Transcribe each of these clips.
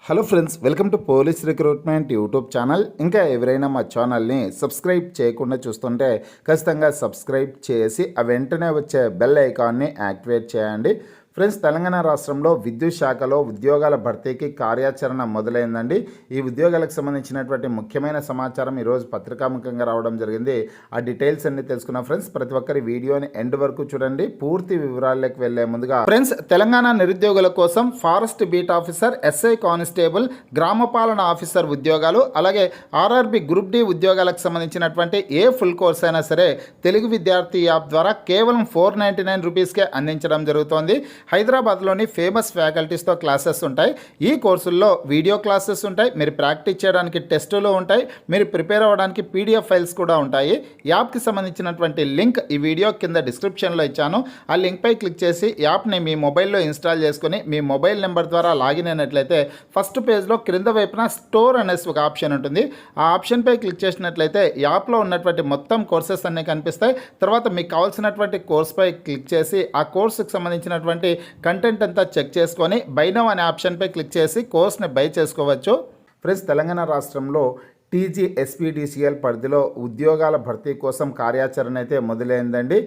Hello friends, welcome to police recruitment YouTube channel. ఇంకా ఎవరైనా మా ఛానల్ని సబ్స్క్రైబ్ చేయకుండా చూస్తుంటే ఖచ్చితంగా సబ్స్క్రైబ్ చేసి ఆ వెంటనే వచ్చే బెల్ ఐకాన్ని యాక్టివేట్ చేయండి. ఫ్రెండ్స్, తెలంగాణ రాష్ట్రంలో విద్యుత్ శాఖలో ఉద్యోగాల భర్తీకి కార్యాచరణ మొదలైందండి. ఈ ఉద్యోగాలకు సంబంధించినటువంటి ముఖ్యమైన సమాచారం ఈరోజు పత్రికాముఖంగా రావడం జరిగింది. ఆ డీటెయిల్స్ అన్ని తెలుసుకున్నాం ఫ్రెండ్స్. ప్రతి ఒక్కరి వీడియోని ఎండ్ వరకు చూడండి. పూర్తి వివరాల్లోకి వెళ్లే ముందుగా ఫ్రెండ్స్, తెలంగాణ నిరుద్యోగుల కోసం forest beat officer, SI constable, గ్రామ పాలన ఆఫీసర్ ఉద్యోగాలు, అలాగే ఆర్ఆర్బి గ్రూప్ డి ఉద్యోగాలకు సంబంధించినటువంటి ఏ ఫుల్ కోర్స్ అయినా సరే తెలుగు విద్యార్థి యాప్ ద్వారా కేవలం 499 రూపీస్కే అందించడం జరుగుతోంది. హైదరాబాద్లోని ఫేమస్ ఫ్యాకల్టీస్తో క్లాసెస్ ఉంటాయి. ఈ కోర్సుల్లో వీడియో క్లాసెస్ ఉంటాయి, మీరు ప్రాక్టీస్ చేయడానికి టెస్టులు ఉంటాయి, మీరు ప్రిపేర్ అవ్వడానికి పీడిఎఫ్ ఫైల్స్ కూడా ఉంటాయి. యాప్కి సంబంధించినటువంటి లింక్ ఈ వీడియో కింద డిస్క్రిప్షన్లో ఇచ్చాను. ఆ లింక్పై క్లిక్ చేసి యాప్ని మీ మొబైల్లో ఇన్స్టాల్ చేసుకుని మీ మొబైల్ నెంబర్ ద్వారా లాగిన్ అయినట్లయితే ఫస్ట్ పేజ్లో క్రింద వైపున స్టోర్ అనేసి ఒక ఆప్షన్ ఉంటుంది. ఆ ఆప్షన్పై క్లిక్ చేసినట్లయితే యాప్లో ఉన్నటువంటి మొత్తం కోర్సెస్ అన్నీ కనిపిస్తాయి. తర్వాత మీకు కావాల్సినటువంటి కోర్స్పై క్లిక్ చేసి ఆ కోర్సుకు సంబంధించినటువంటి కంటెంట్ అంతా చెక్ చేసుకొని బై నౌ అనే ఆప్షన్పై క్లిక్ చేసి కోర్స్ని బై చేసుకోవచ్చు. ఫ్రెండ్స్, తెలంగాణ రాష్ట్రంలో టీజీఎస్పీడీసీఎల్ పరిధిలో ఉద్యోగాల భర్తీ కోసం కార్యాచరణ అయితే మొదలైందండి.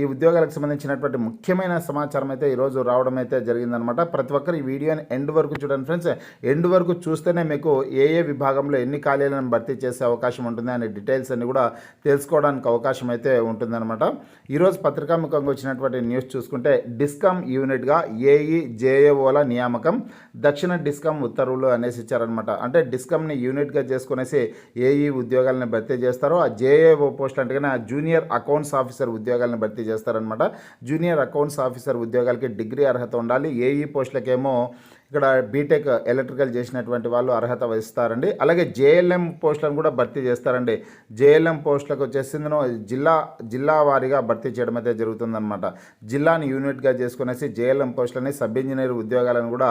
ఈ ఉద్యోగాలకు సంబంధించినటువంటి ముఖ్యమైన సమాచారం అయితే ఈరోజు రావడం అయితే జరిగిందనమాట. ప్రతి ఒక్కరు ఈ వీడియోని ఎండ్ వరకు చూడండి ఫ్రెండ్స్. ఎండ్ వరకు చూస్తేనే మీకు ఏ విభాగంలో ఎన్ని ఖాళీలను భర్తీ చేసే అవకాశం ఉంటుంది అనే డీటెయిల్స్ అన్ని కూడా తెలుసుకోవడానికి అవకాశం అయితే ఉంటుందన్నమాట. ఈరోజు పత్రికాముఖంగా వచ్చినటువంటి న్యూస్ చూసుకుంటే డిస్కమ్ యూనిట్గా జేఏఓల నియామకం, దక్షిణ డిస్కమ్ ఉత్తర్వులు అనేసి ఇచ్చారనమాట. అంటే డిస్కమ్ని యూనిట్గా చేసుకునేసి ఏఈ ఉద్యోగాలను భర్తీ చేస్తారు. ఆ జేఏఓ పోస్ట్ అంటే కన్నా జూనియర్ అకౌంట్స్ ఆఫీసర్ ఉద్యోగాలను భర్తీ చేస్తారనమాట. జూనియర్ అకౌంట్స్ ఆఫీసర్ ఉద్యోగాలకి డిగ్రీ అర్హత ఉండాలి. ఏఈ పోస్టులకేమో ఇక్కడ బీటెక్ ఎలక్ట్రికల్ చేసినటువంటి వాళ్ళు అర్హత వహిస్తారండి. అలాగే జేఎల్ఎం పోస్టులను కూడా భర్తీ చేస్తారండి. జేఎల్ఎం పోస్టులకు వచ్చేసి జిల్లా వారీగా భర్తీ చేయడం అయితే జరుగుతుందన్నమాట. జిల్లాని యూనిట్గా చేసుకునేసి జేఎల్ఎం పోస్టులని, సబ్ ఇంజనీర్ ఉద్యోగాలను కూడా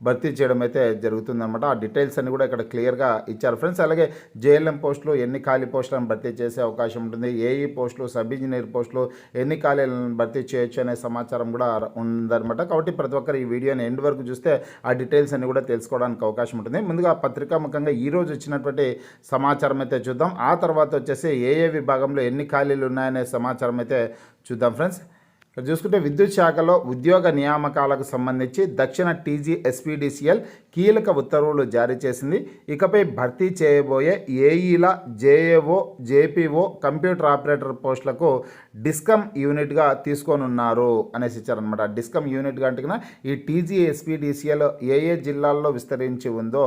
భర్తీ చేయడం అయితే జరుగుతుందన్నమాట. ఆ డీటెయిల్స్ అన్ని కూడా ఇక్కడ క్లియర్గా ఇచ్చారు ఫ్రెండ్స్. అలాగే జేఎల్ఎం పోస్టులు ఎన్ని ఖాళీ పోస్టులను భర్తీ చేసే అవకాశం ఉంటుంది, ఏఈ పోస్టులు, సబ్ ఇంజనీర్ పోస్టులు ఎన్ని ఖాళీలను భర్తీ చేయొచ్చు అనే సమాచారం కూడా ఉందన్నమాట. కాబట్టి ప్రతి ఒక్కరు ఈ వీడియోని ఎండ్ వరకు చూస్తే ఆ డీటెయిల్స్ అన్ని కూడా తెలుసుకోవడానికి అవకాశం ఉంటుంది. ముందుగా పత్రికాముఖంగా ఈరోజు వచ్చినటువంటి సమాచారం అయితే చూద్దాం. ఆ తర్వాత వచ్చేసి ఏ విభాగంలో ఎన్ని ఖాళీలు ఉన్నాయనే సమాచారం అయితే చూద్దాం ఫ్రెండ్స్. ఇక్కడ చూసుకుంటే విద్యుత్ శాఖలో ఉద్యోగ నియామకాలకు సంబంధించి దక్షిణ టీజీఎస్పీడీసీఎల్ కీలక ఉత్తర్వులు జారీ చేసింది. ఇకపై భర్తీ చేయబోయే ఏఈల, జేఏఓ, జేపీఓ, కంప్యూటర్ ఆపరేటర్ పోస్టులకు డిస్కమ్ యూనిట్గా తీసుకోనున్నారు అనేసి ఇచ్చారనమాట. డిస్కమ్ యూనిట్గా అంటే ఈ టీజీఎస్పీడీసీఎల్ ఏ జిల్లాల్లో విస్తరించి ఉందో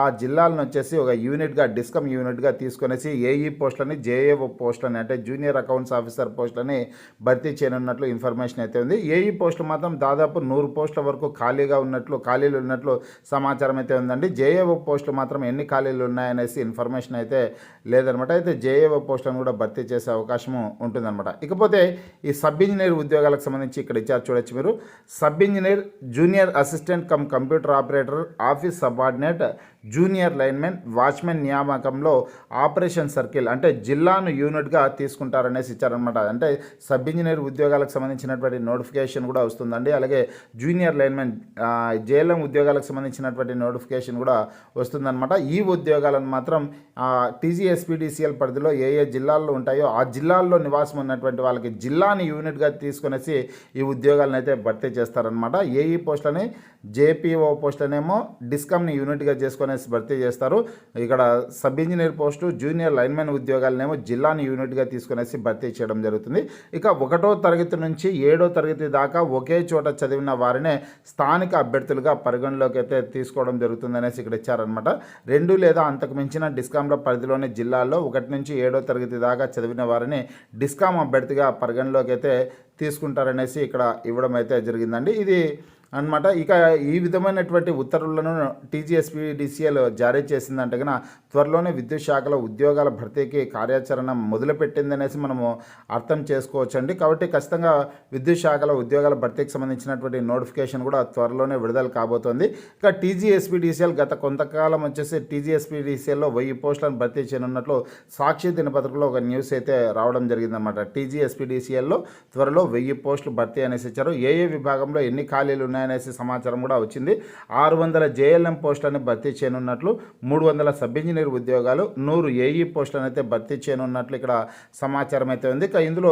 ఆ జిల్లాలను వచ్చేసి ఒక యూనిట్గా డిస్కమ్ యూనిట్గా తీసుకొనేసి ఏఈ పోస్టులని, జేఏఓ పోస్టులని అంటే జూనియర్ అకౌంట్స్ ఆఫీసర్ పోస్టులని భర్తీ చేయనున్నట్లు ఇన్ఫర్మేషన్ అయితే ఉంది. ఏఈ పోస్టులు మాత్రం దాదాపు 100 పోస్టుల వరకు ఖాళీలు ఉన్నట్లు సమాచారం అయితే ఉందండి. జేఏఓ పోస్టులు మాత్రం ఎన్ని ఖాళీలు ఉన్నాయనేసి ఇన్ఫర్మేషన్ అయితే లేదనమాట. అయితే జేఏఓ పోస్టులను కూడా భర్తీ చేసే అవకాశం ఉంటుందన్నమాట. ఇకపోతే ఈ సబ్ ఇంజనీర్ ఉద్యోగాలకు సంబంధించి ఇక్కడ ఇచ్చారు చూడొచ్చు మీరు. Sub engineer, junior assistant cum computer operator, office subordinate, junior linemen, watchmen నియామకంలో ఆపరేషన్ సర్కిల్ అంటే జిల్లాను యూనిట్గా తీసుకుంటారనేసి ఇచ్చారనమాట. అంటే సబ్ ఇంజనీర్ ఉద్యోగాలకు సంబంధించినటువంటి నోటిఫికేషన్ కూడా వస్తుందండి. అలాగే జూనియర్ లైన్మెన్, జేఎల్ఎం ఉద్యోగాలకు సంబంధించినటువంటి నోటిఫికేషన్ కూడా వస్తుందన్నమాట. ఈ ఉద్యోగాలను మాత్రం టీజీఎస్పీడీసీఎల్ పరిధిలో ఏ జిల్లాల్లో ఉంటాయో ఆ జిల్లాల్లో నివాసం ఉన్నటువంటి వాళ్ళకి జిల్లాని యూనిట్గా తీసుకునేసి ఈ ఉద్యోగాలను అయితే భర్తీ చేస్తారనమాట. ఏఈ పోస్టులని, జేపీఓ పోస్టులనేమో డిస్కమ్ని యూనిట్గా చేసుకునేసి భర్తీ చేస్తారు. ఇక్కడ sub engineer post, junior linemen ఉద్యోగాలనేమో జిల్లాని యూనిట్గా తీసుకునేసి భర్తీ చేయడం జరుగుతుంది. ఇక 1వ తరగతి నుంచి 7వ తరగతి దాకా ఒకే చోట చదివిన వారినే స్థానిక అభ్యర్థులుగా పరిగణలోకి అయితే తీసుకోవడం జరుగుతుందనేసి ఇక్కడ ఇచ్చారనమాట. 2 లేదా అంతకు మించిన డిస్కామ్ల పరిధిలోని జిల్లాల్లో 1 నుంచి 7వ తరగతి దాకా చదివిన వారిని డిస్కామ్ అభ్యర్థిగా పరిగణలోకి అయితే తీసుకుంటారనేసి ఇక్కడ ఇవ్వడం అయితే జరిగిందండి. ఇది అనమాట. ఇక ఈ విధమైనటువంటి ఉత్తర్వులను టీజీఎస్పీడీసీఎల్ జారీ చేసిందంటే కన్నా త్వరలోనే విద్యుత్ శాఖలో ఉద్యోగాల భర్తీకి కార్యాచరణ మొదలుపెట్టిందనేసి మనము అర్థం చేసుకోవచ్చండి. కాబట్టి ఖచ్చితంగా విద్యుత్ శాఖలో ఉద్యోగాల భర్తీకి సంబంధించినటువంటి నోటిఫికేషన్ కూడా త్వరలోనే విడుదల కాబోతోంది. ఇక టీజీఎస్పీడీసీఎల్ గత కొంతకాలం వచ్చేసి టీజీఎస్పీడీసీఎల్లో 1000 పోస్టులను భర్తీ చేయనున్నట్లు సాక్షి దినపత్రికలో ఒక న్యూస్ అయితే రావడం జరిగిందన్నమాట. టీజీఎస్పీడీసీఎల్లో త్వరలో 1000 పోస్టులు భర్తీ అనేసి ఇచ్చారు. ఏ విభాగంలో ఎన్ని ఖాళీలు ఉన్నాయి ఉన్నాయనేసి సమాచారం కూడా వచ్చింది. 600 జేఎల్ఎం పోస్టులని భర్తీ చేయనున్నట్లు, 300 సబ్ ఇంజనీర్ ఉద్యోగాలు, 100 ఏఈ పోస్టులను అయితే భర్తీ చేయనున్నట్లు ఇక్కడ సమాచారం అయితే ఉంది. ఇక ఇందులో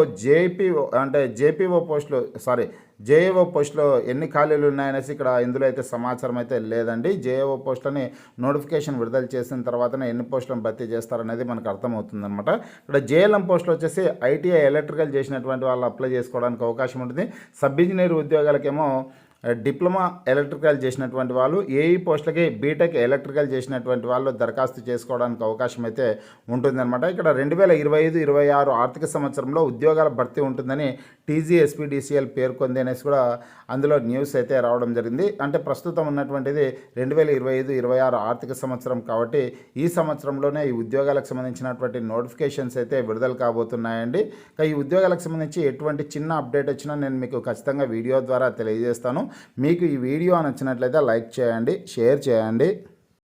జేఏఓ పోస్టులో ఎన్ని ఖాళీలు ఉన్నాయనేసి ఇక్కడ ఇందులో అయితే సమాచారం అయితే లేదండి. జేఏఓ పోస్టులని నోటిఫికేషన్ విడుదల చేసిన తర్వాతనే ఎన్ని పోస్టులను భర్తీ చేస్తారనేది మనకు అర్థమవుతుందన్నమాట. ఇక్కడ జేఎల్ఎం పోస్టులు వచ్చేసి ఐటీఐ ఎలక్ట్రికల్ చేసినటువంటి వాళ్ళు అప్లై చేసుకోవడానికి అవకాశం ఉంటుంది. సబ్ ఇంజనీర్ ఉద్యోగాలకేమో డిప్లొమా ఎలక్ట్రికల్ చేసినటువంటి వాళ్ళు, ఏఈ పోస్టులకి బీటెక్ ఎలక్ట్రికల్ చేసినటువంటి వాళ్ళు దరఖాస్తు చేసుకోవడానికి అవకాశం అయితే ఉంటుందన్నమాట. ఇక్కడ 2025-26 ఆర్థిక సంవత్సరంలో ఉద్యోగాల భర్తీ ఉంటుందని టీజీఎస్పీడీసీఎల్ పేర్కొంది అనేసి కూడా అందులో న్యూస్ అయితే రావడం జరిగింది. అంటే ప్రస్తుతం ఉన్నటువంటిది 2025-26 ఆర్థిక సంవత్సరం కాబట్టి ఈ సంవత్సరంలోనే ఈ ఉద్యోగాలకు సంబంధించినటువంటి నోటిఫికేషన్స్ అయితే విడుదల కాబోతున్నాయండి. ఈ ఉద్యోగాలకు సంబంధించి ఎటువంటి చిన్న అప్డేట్ వచ్చినా నేను మీకు ఖచ్చితంగా వీడియో ద్వారా తెలియజేస్తాను. మీకు ఈ వీడియో నచ్చినట్లయితే లైక్ చేయండి, షేర్ చేయండి.